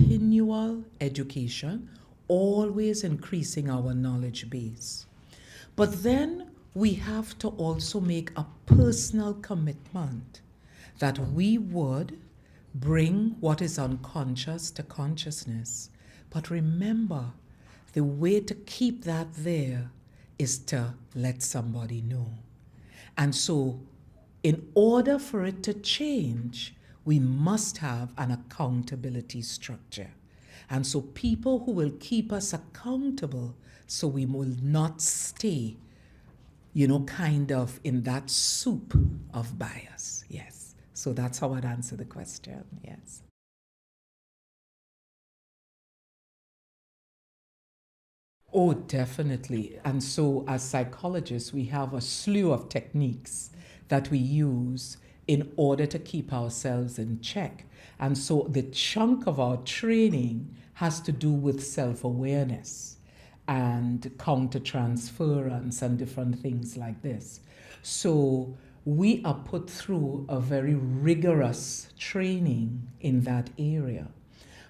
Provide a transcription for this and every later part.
continual education, always increasing our knowledge base. But then we have to also make a personal commitment that we would bring what is unconscious to consciousness. But remember, the way to keep that there is to let somebody know. And so, in order for it to change, we must have an accountability structure. And so people who will keep us accountable so we will not stay, kind of in that soup of bias. Yes. So that's how I'd answer the question. Yes. Oh, definitely. And so as psychologists, we have a slew of techniques that we use in order to keep ourselves in check. And so the chunk of our training has to do with self-awareness and countertransference and different things like this. So we are put through a very rigorous training in that area.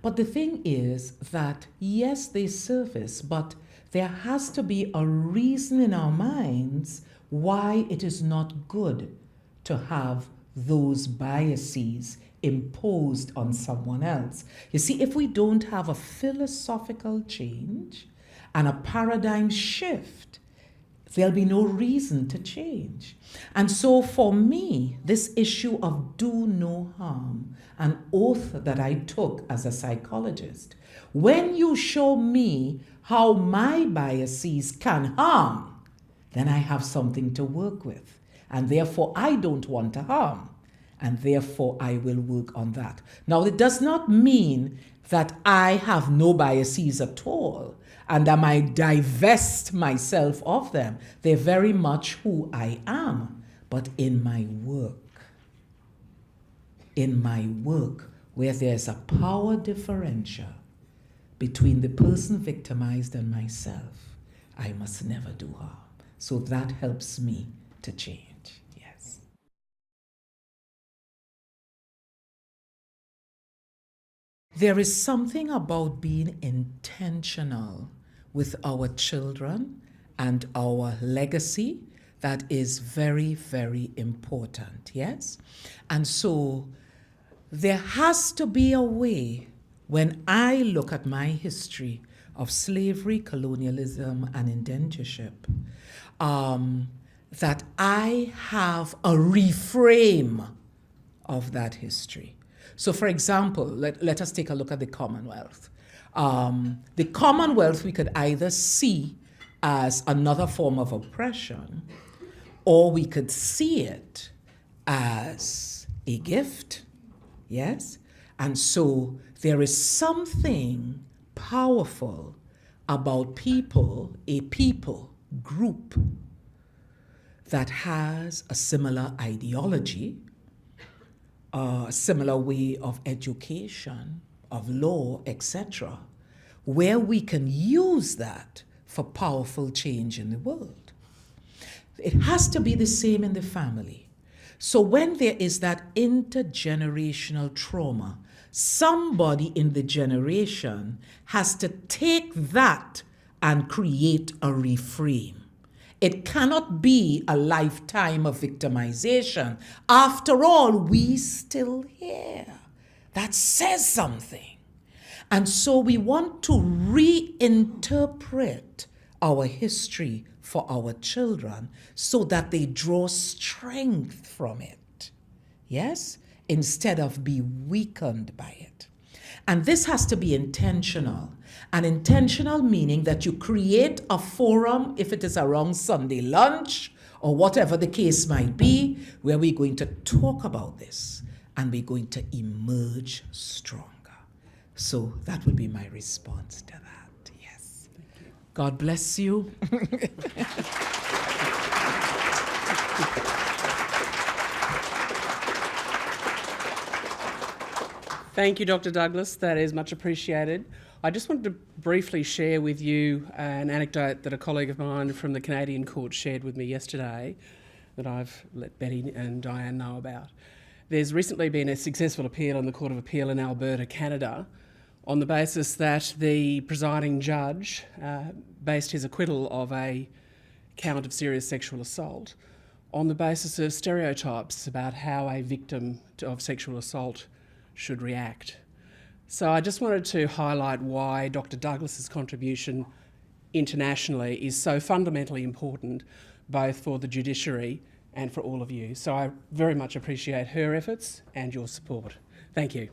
But the thing is that, yes, they surface, but there has to be a reason in our minds why it is not good to have those biases imposed on someone else. You see, if we don't have a philosophical change and a paradigm shift, there'll be no reason to change. And so for me, this issue of do no harm, an oath that I took as a psychologist, when you show me how my biases can harm, then I have something to work with. And therefore, I don't want to harm. And therefore, I will work on that. Now, it does not mean that I have no biases at all and that I divest myself of them. They're very much who I am. But in my work, where there's a power differential between the person victimized and myself, I must never do harm. So that helps me to change. Yes. There is something about being intentional with our children and our legacy that is very, very important, yes? And so there has to be a way, when I look at my history of slavery, colonialism, and indentureship, that I have a reframe of that history. So for example, let us take a look at the Commonwealth. The Commonwealth we could either see as another form of oppression, or we could see it as a gift, yes? And so there is something powerful about a people group that has a similar ideology, a similar way of education, of law, etc., where we can use that for powerful change in the world. It has to be the same in the family. So when there is that intergenerational trauma, somebody in the generation has to take that and create a reframe. It cannot be a lifetime of victimization. After all, we still here. That says something. And so we want to reinterpret our history for our children so that they draw strength from it, yes, instead of be weakened by it. And this has to be intentional. An intentional meaning that you create a forum, if it is around Sunday lunch or whatever the case might be, where we're going to talk about this and we're going to emerge stronger. So that would be my response to that. Yes. God bless you. Thank you, Dr. Douglas. That is much appreciated. I just wanted to briefly share with you an anecdote that a colleague of mine from the Canadian court shared with me yesterday that I've let Betty and Dianne know about. There's recently been a successful appeal in the Court of Appeal in Alberta, Canada, on the basis that the presiding judge based his acquittal of a count of serious sexual assault on the basis of stereotypes about how a victim of sexual assault should react. So I just wanted to highlight why Dr. Douglas's contribution internationally is so fundamentally important, both for the judiciary and for all of you. So I very much appreciate her efforts and your support. Thank you.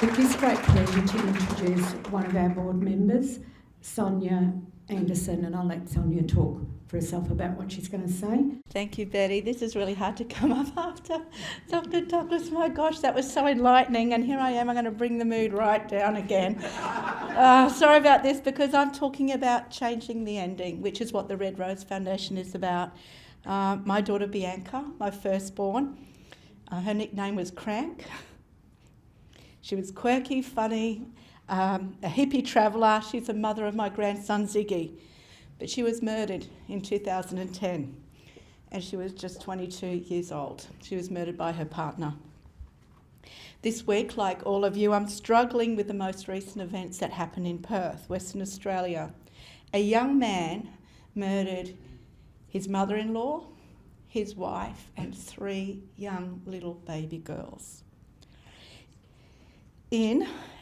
It is a great pleasure to introduce one of our board members, Sonia Anderson, and I'll let Sonia talk for herself about what she's going to say. Thank you, Betty. This is really hard to come up after Dr. Douglas. My gosh, that was so enlightening, and here I am, I'm going to bring the mood right down again. Sorry about this, because I'm talking about changing the ending, which is what the Red Rose Foundation is about. My daughter Bianca, my firstborn, her nickname was Crank. She was quirky, funny, a hippie traveller. She's the mother of my grandson Ziggy. But she was murdered in 2010, and she was just 22 years old. She was murdered by her partner. This week, like all of you, I'm struggling with the most recent events that happened in Perth, Western Australia. A young man murdered his mother-in-law, his wife, and 3 young little baby girls.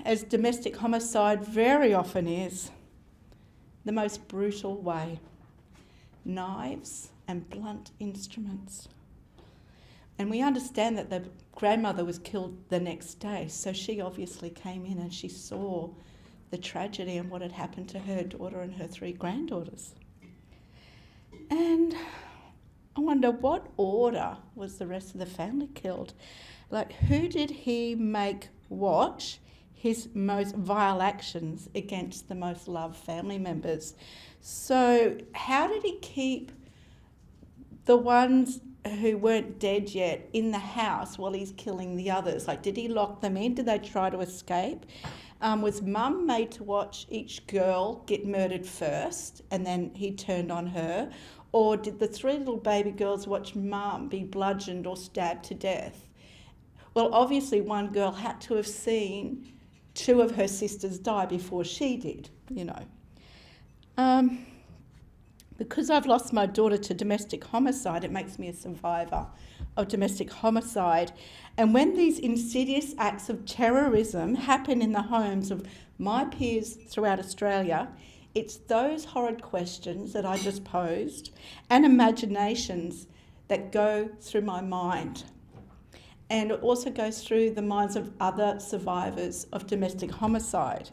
As domestic homicide very often is, the most brutal way. Knives and blunt instruments. And we understand that the grandmother was killed the next day, so she obviously came in and she saw the tragedy and what had happened to her daughter and her 3 granddaughters. And I wonder, what order was the rest of the family killed? Like, who did he make watch his most vile actions against the most loved family members? So how did he keep the ones who weren't dead yet in the house while he's killing the others? Like, did he lock them in? Did they try to escape? Was mum made to watch each girl get murdered first and then he turned on her? Or did the 3 little baby girls watch mum be bludgeoned or stabbed to death? Well, obviously one girl had to have seen 2 of her sisters die before she did, you know. Because I've lost my daughter to domestic homicide, it makes me a survivor of domestic homicide. And when these insidious acts of terrorism happen in the homes of my peers throughout Australia, it's those horrid questions that I just posed and imaginations that go through my mind. And it also goes through the minds of other survivors of domestic homicide.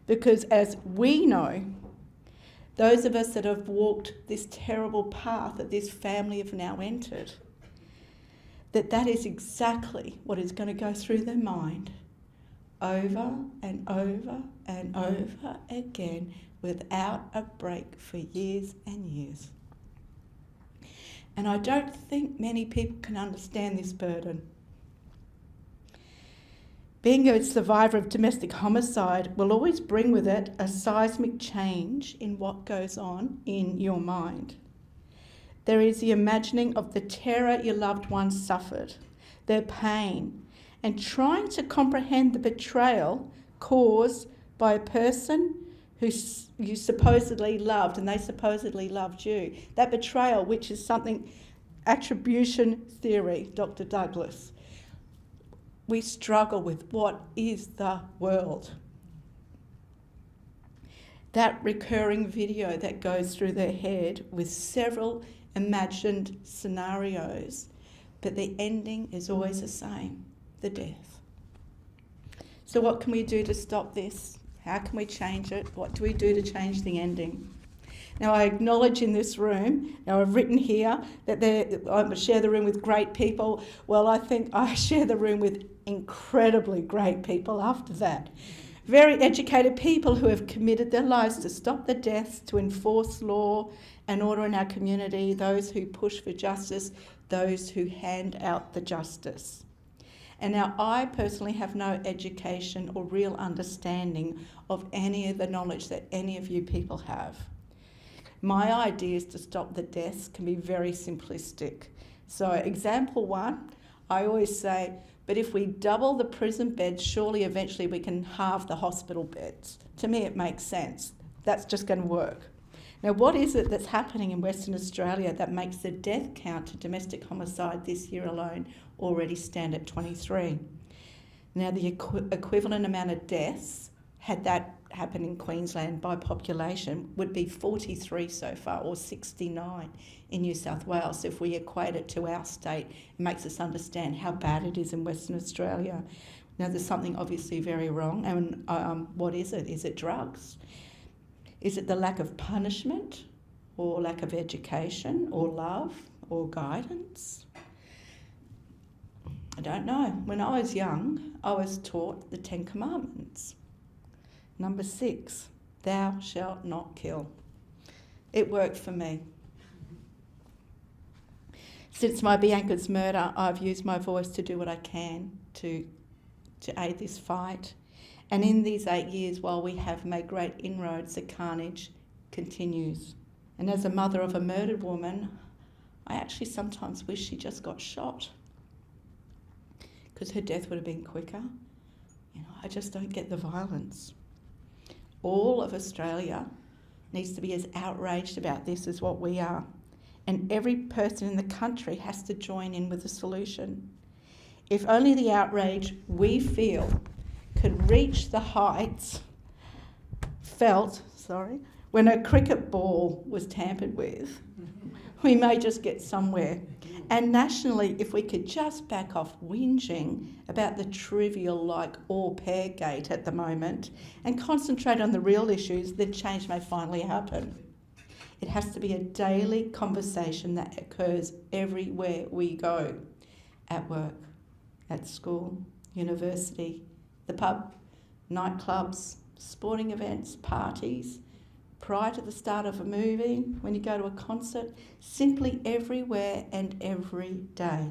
Because as we know, those of us that have walked this terrible path that this family have now entered, that is exactly what is going to go through their mind over and over and over again without a break for years and years. And I don't think many people can understand this burden. Being a survivor of domestic homicide will always bring with it a seismic change in what goes on in your mind. There is the imagining of the terror your loved ones suffered, their pain, and trying to comprehend the betrayal caused by a person who you supposedly loved and they supposedly loved you. That betrayal, which is something, attribution theory, Dr. Douglas. We struggle with what is the world. That recurring video that goes through their head with several imagined scenarios, but the ending is always the same, the death. So what can we do to stop this? How can we change it? What do we do to change the ending? Now, I acknowledge in this room, now I've written here that I share the room with great people. Well, I think I share the room with incredibly great people after that. Very educated people who have committed their lives to stop the deaths, to enforce law and order in our community, those who push for justice, those who hand out the justice. And now I personally have no education or real understanding of any of the knowledge that any of you people have. My ideas to stop the deaths can be very simplistic. So example 1, I always say, But if we double the prison beds, surely eventually we can halve the hospital beds. To me, it makes sense. That's just going to work. Now, what is it that's happening in Western Australia that makes the death count to domestic homicide this year alone already stand at 23? Now, the equivalent amount of deaths, had that happened in Queensland by population, would be 43 so far, or 69 in New South Wales. If we equate it to our state, it makes us understand how bad it is in Western Australia. Now, there's something obviously very wrong, and what is it? Is it drugs? Is it the lack of punishment, or lack of education, or love, or guidance? I don't know. When I was young, I was taught the 10 Commandments. Number 6, thou shalt not kill. It worked for me. Since my Bianca's murder, I've used my voice to do what I can to aid this fight. And in these 8 years, while we have made great inroads, the carnage continues. And as a mother of a murdered woman, I actually sometimes wish she just got shot, because her death would have been quicker. You know, I just don't get the violence. All of Australia needs to be as outraged about this as what we are. And every person in the country has to join in with the solution. If only the outrage we feel could reach the heights felt when a cricket ball was tampered with, we may just get somewhere. And nationally, if we could just back off whinging about the trivial like au pair gate at the moment and concentrate on the real issues, then change may finally happen. It has to be a daily conversation that occurs everywhere we go. At work, at school, university, the pub, nightclubs, sporting events, parties, prior to the start of a movie, when you go to a concert, simply everywhere and every day.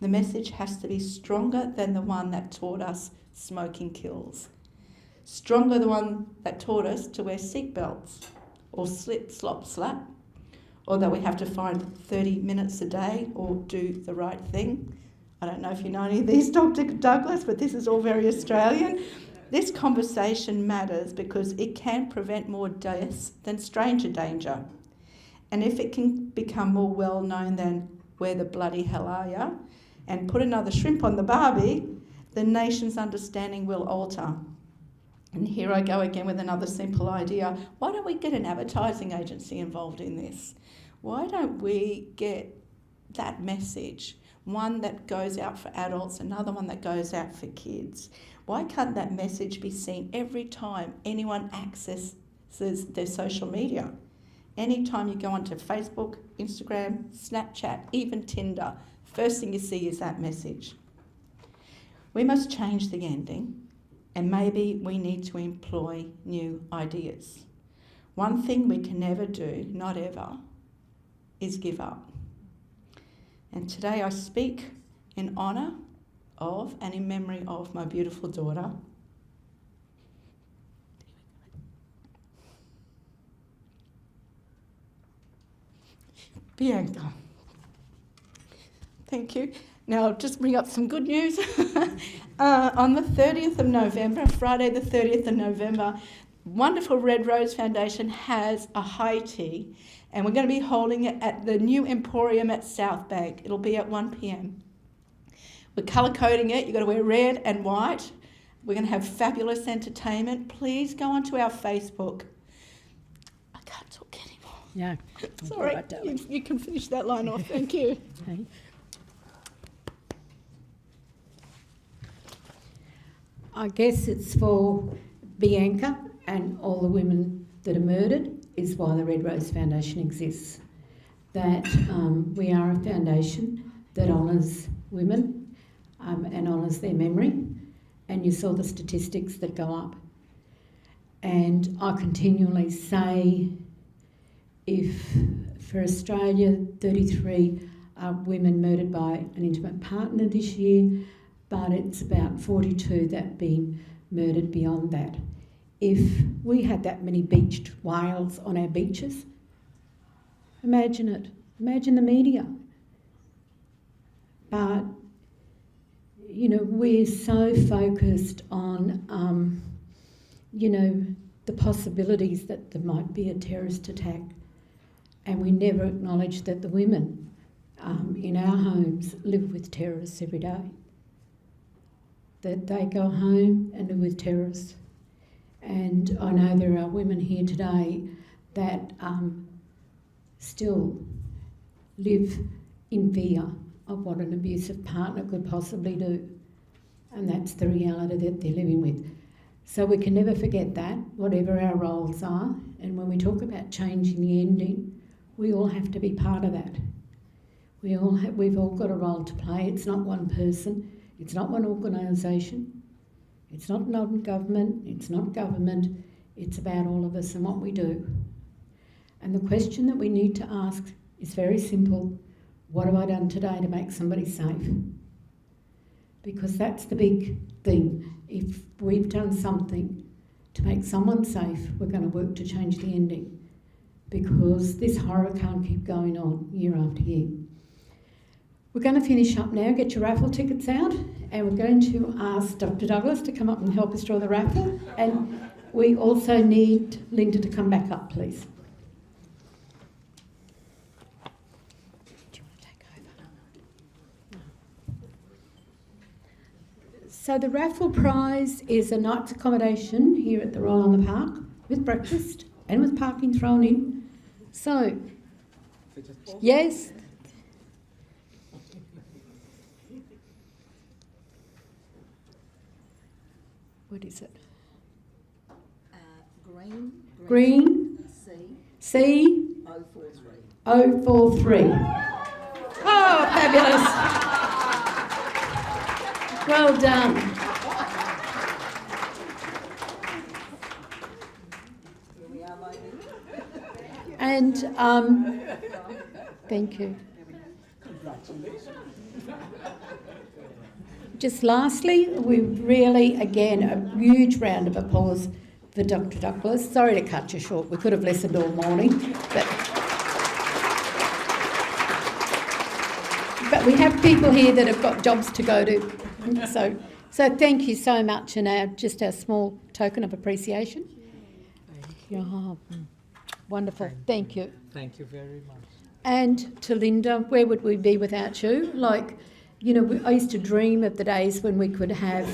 The message has to be stronger than the one that taught us smoking kills. Stronger than the one that taught us to wear seatbelts, or slip, slop, slap, or that we have to find 30 minutes a day or do the right thing. I don't know if you know any of these, Dr. Douglas, but this is all very Australian. This conversation matters because it can prevent more deaths than stranger danger. And if it can become more well known than where the bloody hell are ya, and put another shrimp on the barbie, the nation's understanding will alter. And here I go again with another simple idea. Why don't we get an advertising agency involved in this? Why don't we get that message? One that goes out for adults, another one that goes out for kids. Why can't that message be seen every time anyone accesses their social media? Anytime you go onto Facebook, Instagram, Snapchat, even Tinder, first thing you see is that message. We must change the ending, and maybe we need to employ new ideas. One thing we can never do, not ever, is give up. And today I speak in honour of and in memory of my beautiful daughter, Bianca. Thank you. Now I'll just bring up some good news. On the 30th of November, Friday the 30th of November, wonderful Red Rose Foundation has a high tea, and we're going to be holding it at the new Emporium at South Bank. It'll be at 1 p.m. We're colour coding it. You've got to wear red and white. We're going to have fabulous entertainment. Please go onto our Facebook. I can't talk anymore. Yeah. Sorry, you can finish that line off. Thank you. Okay. I guess it's for Bianca and all the women that are murdered is why the Red Rose Foundation exists. That we are a foundation that honours women and honours their memory, and you saw the statistics that go up. And I continually say, if for Australia 33 women murdered by an intimate partner this year, but it's about 42 that have been murdered beyond that. If we had that many beached whales on our beaches, imagine it. Imagine the media. But we're so focused on, the possibilities that there might be a terrorist attack, and we never acknowledge that the women in our homes live with terrorists every day. That they go home and live with terrorists. And I know there are women here today that still live in fear of what an abusive partner could possibly do. And that's the reality that they're living with. So we can never forget that, whatever our roles are. And when we talk about changing the ending, we all have to be part of that. We've all got a role to play. It's not one person. It's not one organisation. It's not non-government. It's not government. It's about all of us and what we do. And the question that we need to ask is very simple. What have I done today to make somebody safe? Because that's the big thing. If we've done something to make someone safe, we're going to work to change the ending. Because this horror can't keep going on year after year. We're going to finish up now, get your raffle tickets out, and we're going to ask Dr. Douglas to come up and help us draw the raffle. And we also need Linda to come back up, please. Do you want to take over? So the raffle prize is a night's accommodation here at the Royal on the Park with breakfast and with parking thrown in. So, yes. What is it? Green. C. 043. Oh, fabulous. Well done. And thank you. Just lastly, we really, again, a huge round of applause for Dr. Douglas. Sorry to cut you short. We could have listened all morning, but we have people here that have got jobs to go to. So thank you so much, and just our small token of appreciation. Oh, wonderful. Thank you. Thank you very much. And to Linda, where would we be without you? I used to dream of the days when we could have...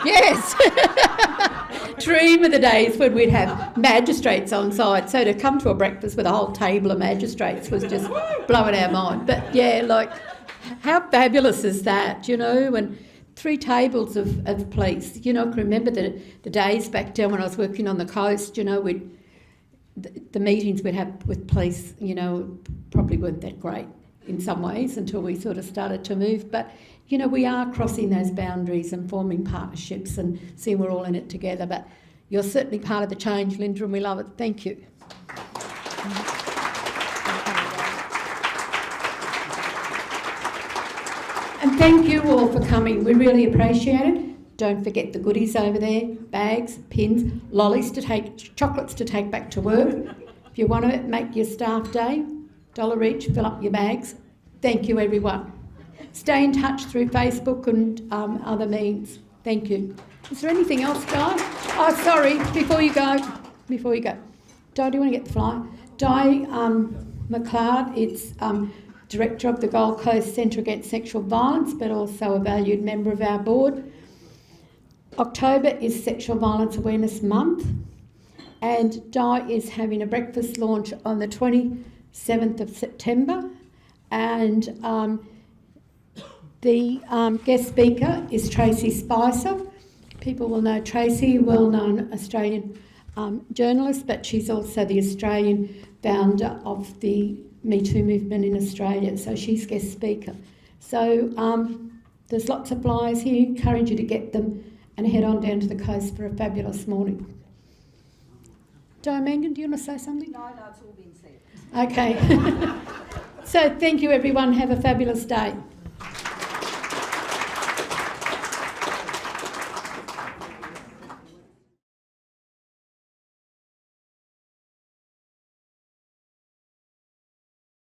Yes! Dream of the days when we'd have magistrates on site. So to come to a breakfast with a whole table of magistrates was just blowing our mind. But yeah, how fabulous is that, and 3 tables of police. I can remember the days back down when I was working on the coast, the meetings we'd have with police, probably weren't that great in some ways until we sort of started to move. But, we are crossing those boundaries and forming partnerships and seeing we're all in it together. But you're certainly part of the change, Linda, and we love it. Thank you. And thank you all for coming. We really appreciate it. Don't forget the goodies over there, bags, pins, lollies chocolates to take back to work. If you want to make your staff day, $1 each, fill up your bags. Thank you, everyone. Stay in touch through Facebook and other means. Thank you. Is there anything else, Di? Oh, sorry, before you go. Di, do you want to get the flyer? Di McLeod, it's Director of the Gold Coast Centre Against Sexual Violence, but also a valued member of our board. October is Sexual Violence Awareness Month, and Di is having a breakfast launch on the 27th of September, and the guest speaker is Tracy Spicer. People will know Tracy, well-known Australian journalist, but she's also the Australian founder of the Me Too movement in Australia, so she's guest speaker. So there's lots of flyers here. Encourage you to get them and head on down to the coast for a fabulous morning. Megan, do you want to say something? No, it's all been said. Okay. So thank you, everyone. Have a fabulous day.